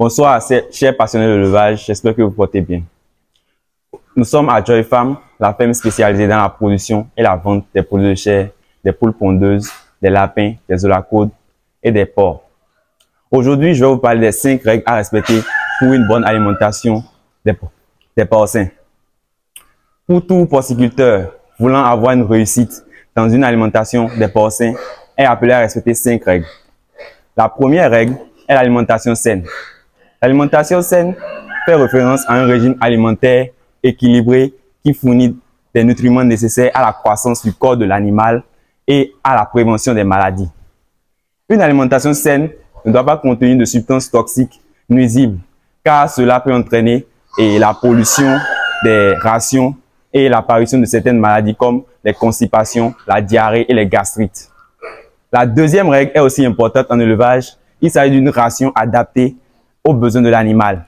Bonsoir, chers passionnés de l'élevage, j'espère que vous portez bien. Nous sommes à Joy Farm, la ferme spécialisée dans la production et la vente des produits de chair, des poules pondeuses, des lapins, des holacaudes et des porcs. Aujourd'hui, je vais vous parler des 5 règles à respecter pour une bonne alimentation des porcins. Pour tout porciculteur voulant avoir une réussite dans une alimentation des porcins est appelé à respecter 5 règles. La première règle est l'alimentation saine. L'alimentation saine fait référence à un régime alimentaire équilibré qui fournit des nutriments nécessaires à la croissance du corps de l'animal et à la prévention des maladies. Une alimentation saine ne doit pas contenir de substances toxiques nuisibles, car cela peut entraîner la pollution des rations et l'apparition de certaines maladies comme les constipations, la diarrhée et les gastrites. La deuxième règle est aussi importante en élevage. Il s'agit d'une ration adaptée aux besoins de l'animal.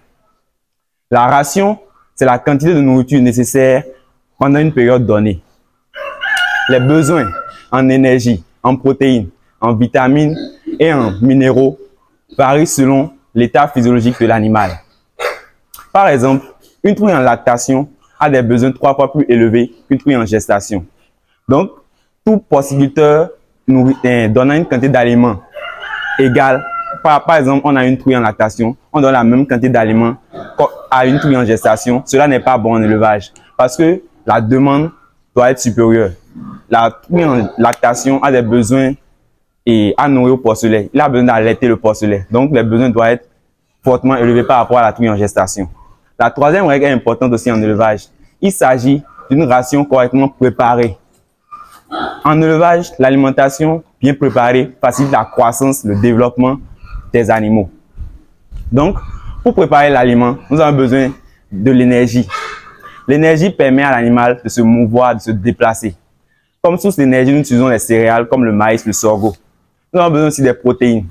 La ration, c'est la quantité de nourriture nécessaire pendant une période donnée. Les besoins en énergie, en protéines, en vitamines et en minéraux varient selon l'état physiologique de l'animal. Par exemple, une truie en lactation a des besoins 3 fois plus élevés qu'une truie en gestation. Donc, tout porciculteur donnant une quantité d'aliments égale. Par exemple, on a une truie en lactation, on donne la même quantité d'aliments à une truie en gestation. Cela n'est pas bon en élevage parce que la demande doit être supérieure. La truie en lactation a des besoins à nourrir au porcelet. Il a besoin d'allaiter le porcelet. Donc, les besoins doivent être fortement élevés par rapport à la truie en gestation. La troisième règle est importante aussi en élevage. Il s'agit d'une ration correctement préparée. En élevage, l'alimentation bien préparée facilite la croissance, le développement des animaux. Donc, pour préparer l'aliment, nous avons besoin de l'énergie. L'énergie permet à l'animal de se mouvoir, de se déplacer. Comme source d'énergie, nous utilisons les céréales comme le maïs, le sorgho. Nous avons besoin aussi des protéines.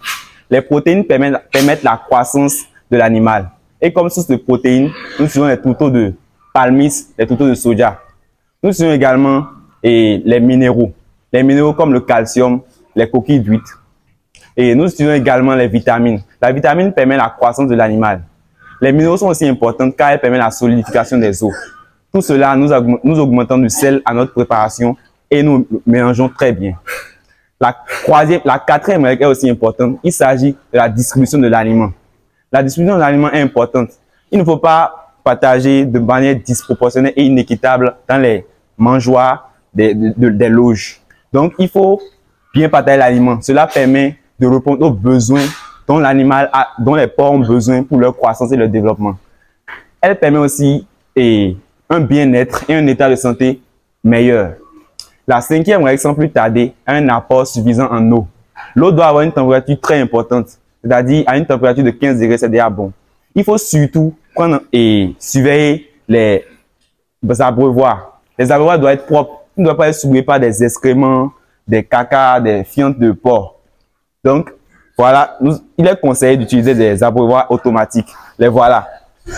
Les protéines permettent la croissance de l'animal. Et comme source de protéines, nous utilisons les tourteaux de palmiste, les tourteaux de soja. Nous utilisons également les minéraux. Les minéraux comme le calcium, les coquilles d'huîtres. Et nous utilisons également les vitamines. La vitamine permet la croissance de l'animal. Les minéraux sont aussi importants car elles permettent la solidification des os. Tout cela, nous augmentons du sel à notre préparation et nous mélangeons très bien. La quatrième règle est aussi importante. Il s'agit de la distribution de l'aliment. La distribution de l'aliment est importante. Il ne faut pas partager de manière disproportionnée et inéquitable dans les mangeoires des loges. Donc, il faut bien partager l'aliment. Cela permet de répondre aux besoins dont les porcs ont besoin pour leur croissance et leur développement. Elle permet aussi un bien-être et un état de santé meilleur. La cinquième règle, sans plus tarder, est un apport suffisant en eau. L'eau doit avoir une température très importante, c'est-à-dire à une température de 15 degrés, c'est déjà bon. Il faut surtout prendre et surveiller les abreuvoirs. Les abreuvoirs doivent être propres. Ils ne doivent pas être souillés par des excréments, des caca, des fientes de porc. Donc, voilà, il est conseillé d'utiliser des abreuvoirs automatiques. Les voilà.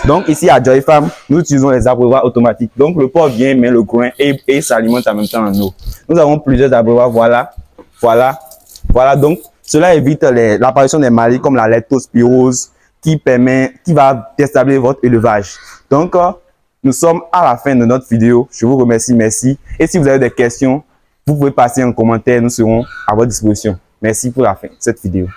Donc, ici à Joy Farm, nous utilisons les abreuvoirs automatiques. Donc, le porc vient, met le grain et s'alimente en même temps en eau. Nous avons plusieurs abreuvoirs, voilà. Donc, cela évite l'apparition des maladies comme la leptospirose qui va déstabiliser votre élevage. Donc, nous sommes à la fin de notre vidéo. Je vous remercie, merci. Et si vous avez des questions, vous pouvez passer en commentaire. Nous serons à votre disposition. Merci pour cette vidéo.